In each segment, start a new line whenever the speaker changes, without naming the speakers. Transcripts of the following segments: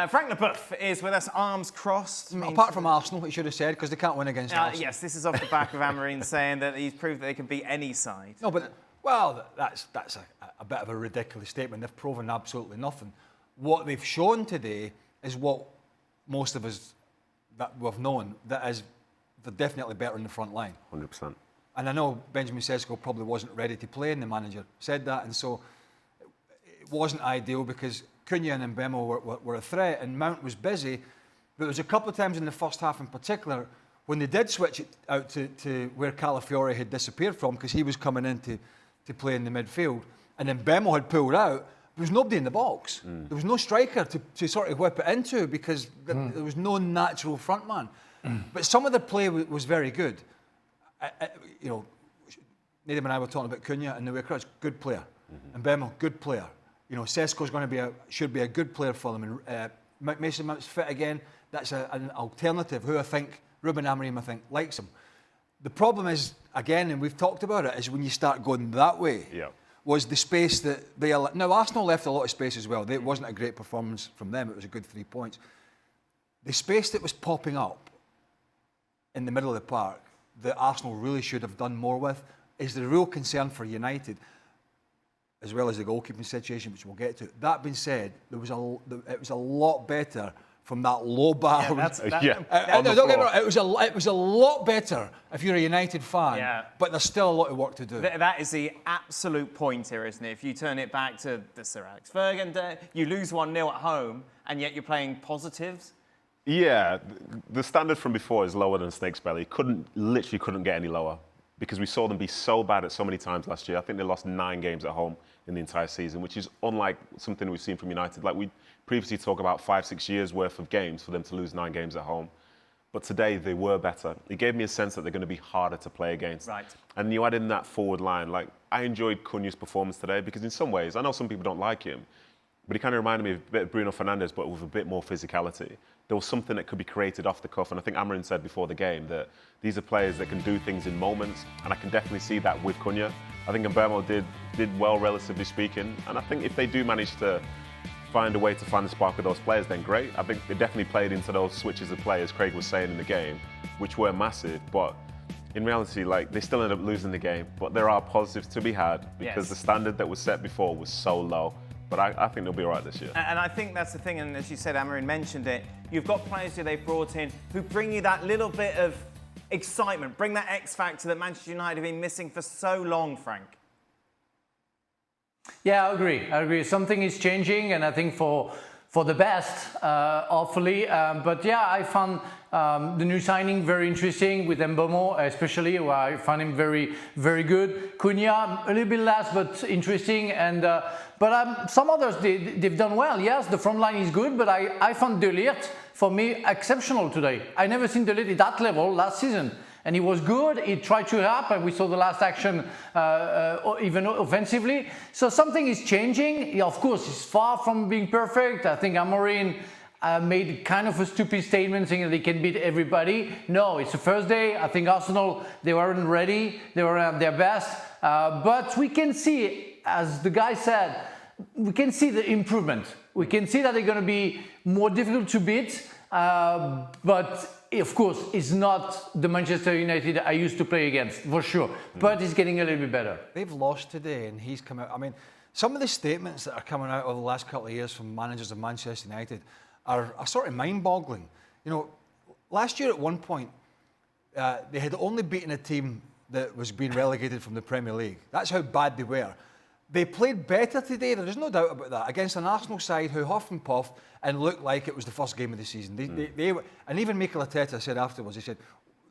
Frank Leboeuf is with us, arms crossed.
Apart from Arsenal, he should have said, because they can't win against Arsenal.
Yes, this is off the back of Amorim saying that he's proved that they can beat any side.
No, but, well, that's a bit of a ridiculous statement. They've proven absolutely nothing. What they've shown today is what most of us that we've known, that is, they're definitely better in the front line.
100%.
And I know Benjamin Sesko probably wasn't ready to play, and the manager said that, and so it wasn't ideal because Cunha and Mbemo were a threat, and Mount was busy. But there was a couple of times in the first half in particular when they did switch it out to where Calafiore had disappeared from, because he was coming in to play in the midfield, and then Mbemo had pulled out. There was nobody in the box. There was no striker to sort of whip it into, because there was no natural front man. But some of the play was very good. You know, Nedum and I were talking about Cunha and the way across. Good player. And Mbemo, good player. You know, Sesko's going to should be a good player for them. And Mason Mount's fit again. That's an alternative who I think Ruben Amorim likes him. The problem is, again, and we've talked about it, is when you start going that way.
Yeah.
Was the space that they... Now, Arsenal left a lot of space as well. It wasn't a great performance from them. It was a good 3 points. The space that was popping up in the middle of the park that Arsenal really should have done more with is the real concern for United, as well as the goalkeeping situation, which we'll get to. That being said, it was a lot better from that low bar.
Don't get
me wrong, it was a lot better if you're a United fan, but there's still a lot of work to do.
That is the absolute point here, isn't it? If you turn it back to the Sir Alex Ferguson day, you lose 1-0 at home, and yet you're playing positives.
Yeah, the standard from before is lower than Snake's Belly. Literally couldn't get any lower, because we saw them be so bad at so many times last year. I think they lost 9 games at home in the entire season, which is unlike something we've seen from United. Like, we previously talk about 5-6 years worth of games for them to lose 9 games at home. But today they were better. It gave me a sense that they're going to be harder to play against.
Right.
And you add in that forward line. Like, I enjoyed Cunha's performance today, because in some ways, I know some people don't like him, but he kind of reminded me of a bit of Bruno Fernandes, but with a bit more physicality. There was something that could be created off the cuff, and I think Amorim said before the game that these are players that can do things in moments, and I can definitely see that with Cunha. I think Mbemo did well, relatively speaking, and I think if they do manage to find a way to find the spark with those players, then great. I think they definitely played into those switches of play, as Craig was saying in the game, which were massive, but in reality, like, they still ended up losing the game. But there are positives to be had, because the standard that was set before was so low. But I think they'll be all right this year.
And I think that's the thing, and as you said, Amorim mentioned it, you've got players who they've brought in who bring you that little bit of excitement, bring that X factor that Manchester United have been missing for so long, Frank.
Yeah, I agree. Something is changing, and I think for the best, hopefully. But yeah, I found the new signing very interesting with Mbemo, especially, where I found him very, very good. Cunha, a little bit less, but interesting. And but some others, they've done well. Yes, the front line is good, but I found De Ligt, for me, exceptional today. I never seen De Ligt at that level last season. And he was good, he tried to help, and we saw the last action even offensively. So something is changing. Of course, he's far from being perfect. I think Amorim made kind of a stupid statement saying that they can beat everybody. No, it's the first day. I think Arsenal, they weren't ready. They were at their best. But we can see, as the guy said, we can see the improvement. We can see that they're going to be more difficult to beat. But of course, it's not the Manchester United I used to play against, for sure. But it's getting a little bit better.
They've lost today, and he's come out. I mean, some of the statements that are coming out over the last couple of years from managers of Manchester United are sort of mind-boggling. You know, last year at one point, they had only beaten a team that was being relegated from the Premier League. That's how bad they were. They played better today, there's no doubt about that, against an Arsenal side who huffed and puffed and looked like it was the first game of the season. And even Mikel Arteta said afterwards, he said,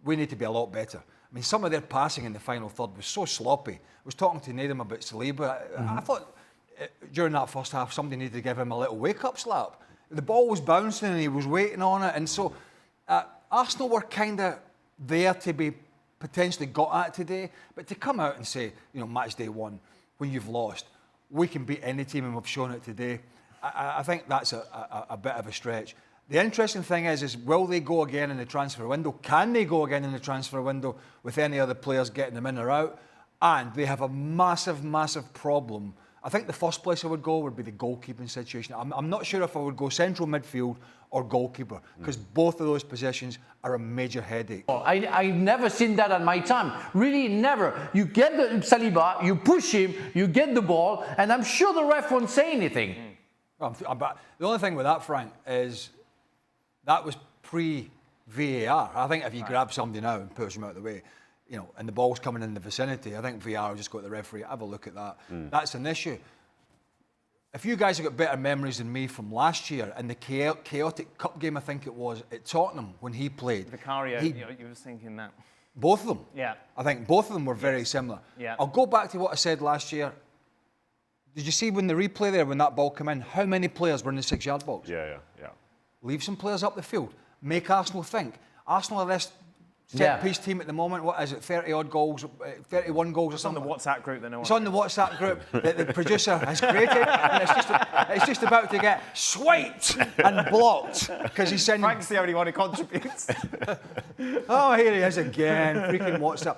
we need to be a lot better. I mean, some of their passing in the final third was so sloppy. I was talking to Nedum about Saliba. I thought during that first half, somebody needed to give him a little wake-up slap. The ball was bouncing and he was waiting on it. And so Arsenal were kind of there to be potentially got at today. But to come out and say, you know, match day one, when you've lost, we can beat any team, and we've shown it today. I think that's a bit of a stretch. The interesting thing is will they go again in the transfer window? Can they go again in the transfer window with any other players getting them in or out? And they have a massive, massive problem I think the first place I would go would be the goalkeeping situation. I'm not sure if I would go central midfield or goalkeeper, because both of those positions are a major headache.
I've never seen that at my time. Really, never. You get the Saliba, you push him, you get the ball, and I'm sure the ref won't say anything.
But the only thing with that, Frank, is that was pre-VAR. I think if you grab somebody now and push him out of the way, you know, and the ball's coming in the vicinity, I think VAR will just go to the referee, have a look at that. That's an issue. If you guys have got better memories than me from last year and the chaotic cup game, I think it was, at Tottenham when he played.
Vicario, you were thinking that.
Both of them.
Yeah.
I think both of them were very similar.
Yeah.
I'll go back to what I said last year. Did you see when the replay there, when that ball came in, how many players were in the 6-yard box?
Yeah.
Leave some players up the field. Make Arsenal think. Arsenal are this set-piece team at the moment. What is it, 30-odd goals, 31 goals or something?
It's on the WhatsApp group.
It's on the WhatsApp group that the producer has created, and it's just about to get swiped and blocked because he's sending...
Frank's the only one who contributes.
Oh, here he is again, freaking WhatsApp.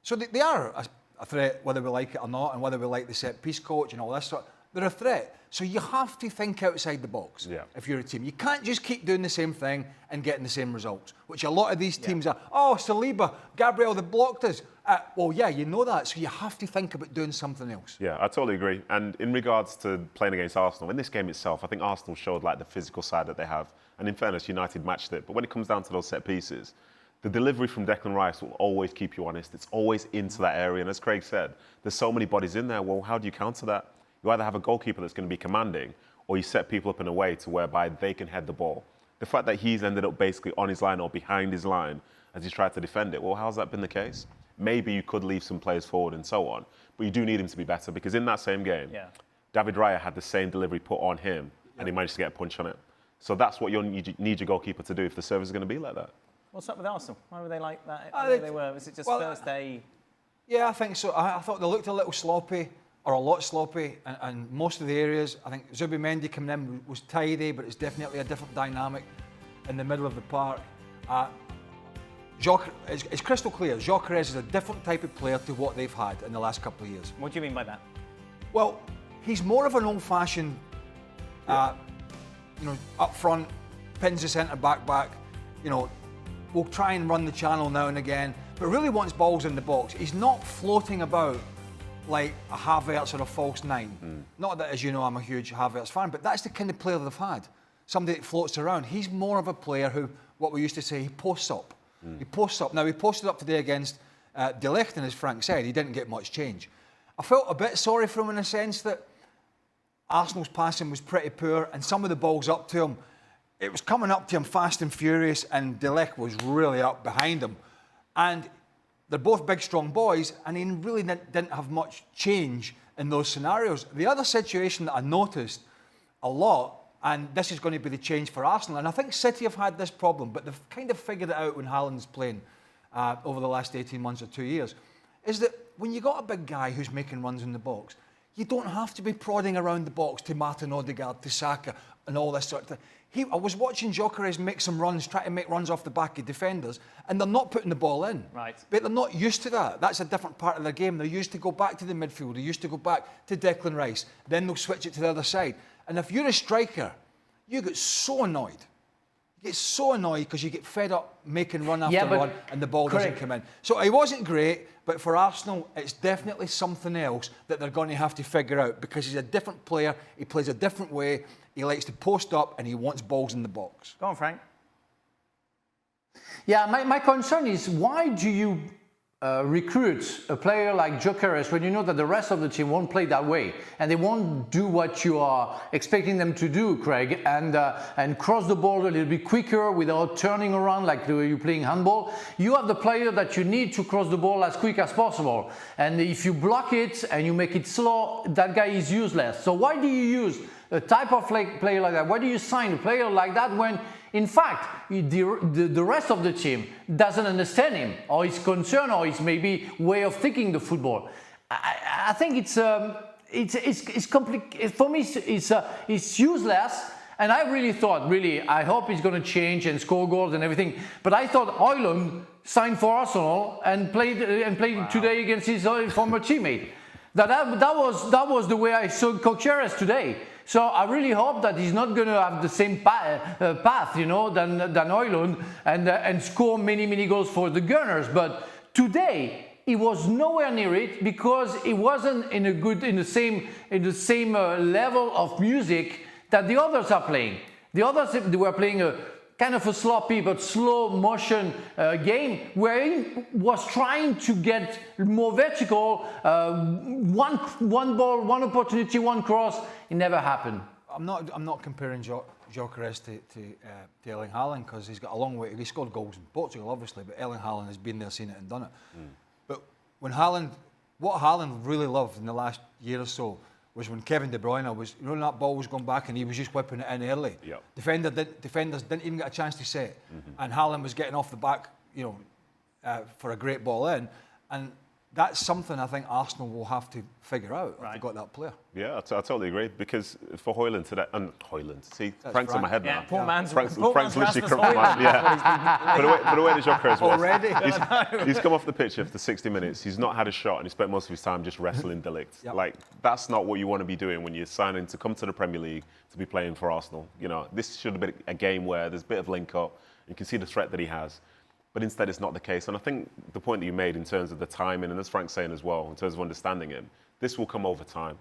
So they are a threat, whether we like it or not, and whether we like the set-piece coach and all this sort. They're a threat. So you have to think outside the box if you're a team. You can't just keep doing the same thing and getting the same results, which a lot of these teams are. Oh, Saliba, Gabriel, they blocked us. Well, yeah, you know that, so you have to think about doing something else.
Yeah, I totally agree. And in regards to playing against Arsenal, in this game itself, I think Arsenal showed like the physical side that they have. And in fairness, United matched it. But when it comes down to those set pieces, the delivery from Declan Rice will always keep you honest. It's always into that area. And as Craig said, there's so many bodies in there. Well, how do you counter that? You either have a goalkeeper that's going to be commanding, or you set people up in a way to whereby they can head the ball. The fact that he's ended up basically on his line or behind his line as he's tried to defend it, well, how's that been the case? Maybe you could leave some players forward and so on, but you do need him to be better, because in that same game, David Raya had the same delivery put on him, and he managed to get a punch on it. So that's what you need your goalkeeper to do if the service is going to be like that.
What's up with Arsenal? Why were they like that? They were. Was it just first day?
Yeah, I think so. I thought they looked a little sloppy, or a lot sloppy, and most of the areas. I think Zubimendi coming in was tidy, but it's definitely a different dynamic in the middle of the park. It's crystal clear. Gyökeres is a different type of player to what they've had in the last couple of years.
What do you mean by that?
Well, he's more of an old-fashioned, up front, pins the centre back. Will try and run the channel now and again, but really wants balls in the box. He's not floating about like a Havertz or a false nine. Not that, as you know, I'm a huge Havertz fan, but that's the kind of player they've had. Somebody that floats around. He's more of a player who, what we used to say, he posts up. He posts up. Now, he posted up today against De Ligt, and as Frank said, he didn't get much change. I felt a bit sorry for him in the sense that Arsenal's passing was pretty poor, and some of the balls up to him, it was coming up to him fast and furious, and De Ligt was really up behind him. And they're both big, strong boys, and he really didn't have much change in those scenarios. The other situation that I noticed a lot, and this is going to be the change for Arsenal, and I think City have had this problem, but they've kind of figured it out when Haaland's playing over the last 18 months or 2 years, is that when you got a big guy who's making runs in the box, you don't have to be prodding around the box to Martin Odegaard, to Saka, and all this sort of thing. I was watching Gyökeres make some runs, try to make runs off the back of defenders, and they're not putting the ball in.
Right.
But they're not used to that. That's a different part of their game. They're used to go back to the midfield. They're used to go back to Declan Rice. Then they'll switch it to the other side. And if you're a striker, you get so annoyed. You get so annoyed because you get fed up making run after run and the ball doesn't come in. So it wasn't great, but for Arsenal, it's definitely something else that they're going to have to figure out, because he's a different player. He plays a different way. He likes to post up and he wants balls in the box.
Go on, Frank.
Yeah, my concern is, why do you recruit a player like Gyökeres when you know that the rest of the team won't play that way and they won't do what you are expecting them to do, Craig, and cross the ball a little bit quicker without turning around like you're playing handball? You have the player that you need to cross the ball as quick as possible, and if you block it and you make it slow, that guy is useless. So why do you use a type of player like that? Why do you sign a player like that when, in fact, the rest of the team doesn't understand him, or his concern, or his maybe way of thinking the football? I think it's complicated. For me, it's useless. And I really thought, I hope he's going to change and score goals and everything. But I thought Højlund signed for Arsenal and played today against his former teammate. That was the way I saw Gyökeres today. So I really hope that he's not going to have the same path, you know, than Højlund and score many goals for the Gunners. But today he was nowhere near it because he wasn't in the same level of music that the others are playing. The others, they were playing a kind of a sloppy but slow motion game where he was trying to get more vertical, one ball, one opportunity, one cross. It never happened.
I'm not comparing Gyökeres to Erling Haaland because he's got a long way. He scored goals in Portugal, obviously, but Erling Haaland has been there, seen it, and done it. But what Haaland really loved in the last year or so was when Kevin De Bruyne was, you know, that ball was going back and he was just whipping it in early.
Yep.
Defenders didn't even get a chance to set, and Haaland was getting off the back, you know, for a great ball in, and that's something I think Arsenal will have to figure out if they've got that player.
Yeah, I totally agree, because for Højlund today, and Højlund, see, Frank's in my head now.
Poor man's
Frank's literally come from my, But the way the Gyökeres was,
Already?
he's come off the pitch after 60 minutes, he's not had a shot, and he spent most of his time just wrestling Delict. Like, that's not what you want to be doing when you're signing to come to the Premier League to be playing for Arsenal. You know, this should have been a game where there's a bit of link-up, you can see the threat that he has. But instead, it's not the case. And I think the point that you made in terms of the timing, and as Frank's saying as well, in terms of understanding him, this will come over time.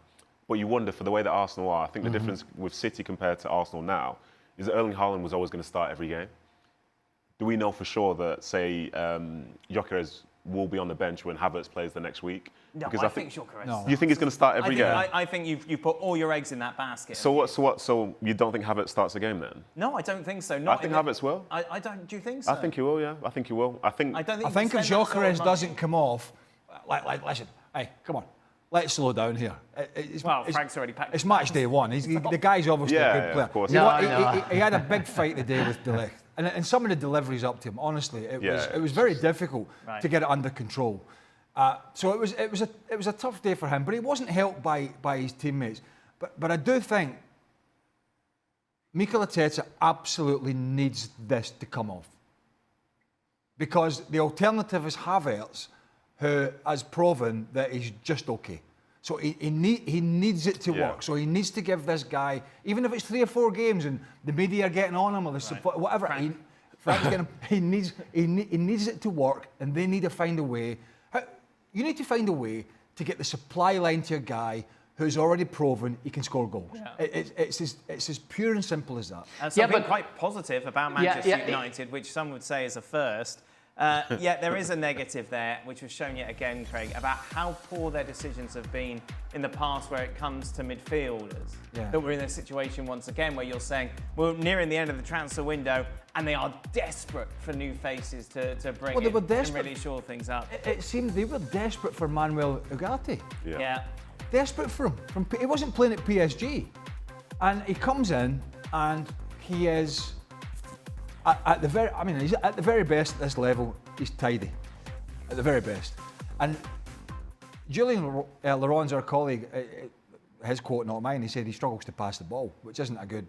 But you wonder, for the way that Arsenal are, I think the difference with City compared to Arsenal now is that Erling Haaland was always going to start every game. Do we know for sure that, say, Gyökeres will be on the bench when Havertz plays the next week?
No, because I think Gyökeres.
No. You think he's going to start every game?
I think you've put all your eggs in that basket.
So what? So you don't think Havertz starts the game then?
No, I don't think so.
I think Havertz will.
I don't. Do you think so?
I think he will. Yeah, I think he will. I think
if Gyökeres doesn't come off, listen, hey, come on, let's slow down here.
Frank's already packed.
It's match day one. The guy's obviously a good player.
Of course.
He had a big fight today with Delict, and some of the deliveries up to him, honestly, it was very difficult to get it under control. So it was a tough day for him, but he wasn't helped by his teammates. But I do think Mikel Arteta absolutely needs this to come off, because the alternative is Havertz, who has proven that he's just okay. So he needs it to work. So he needs to give this guy, even if it's 3 or 4 games and the media are getting on him or the support, whatever. He needs it to work, and they need to find a way. You need to find a way to get the supply line to a guy who's already proven he can score goals. Yeah. It's as pure and simple as that.
And something quite positive about Manchester United, which some would say is a first. Yet there is a negative there, which was shown yet again, Craig, about how poor their decisions have been in the past where it comes to midfielders. That we're in a situation once again where you're saying we're nearing the end of the transfer window and they are desperate for new faces to bring in and really shore things up.
It seemed they were desperate for Manuel Ugarte.
Yeah.
Desperate for him. He wasn't playing at PSG. And he comes in and he is... he's at the very best at this level. He's tidy, at the very best. And Julian Laurent's our colleague. His quote, not mine. He said he struggles to pass the ball, which isn't a good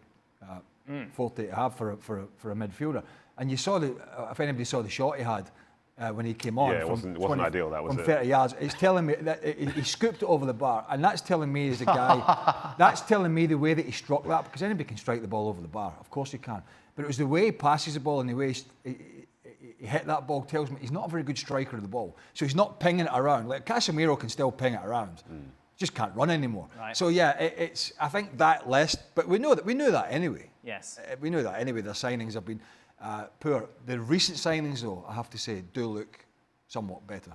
forte to have for a midfielder. And you saw if anybody saw the shot he had when he came on.
Yeah, it wasn't ideal. That was
from 30 yards. It's telling me that he scooped it over the bar, and that's telling me as a guy. That's telling me the way that he struck that, because anybody can strike the ball over the bar. Of course he can. But it was the way he passes the ball and the way he hit that ball tells me he's not a very good striker of the ball. So he's not pinging it around. Like Casemiro can still ping it around. Just can't run anymore. Right. So yeah, it's I think that list, but we knew that anyway.
Yes.
We knew that anyway. Their signings have been poor. The recent signings, though, I have to say, do look somewhat better.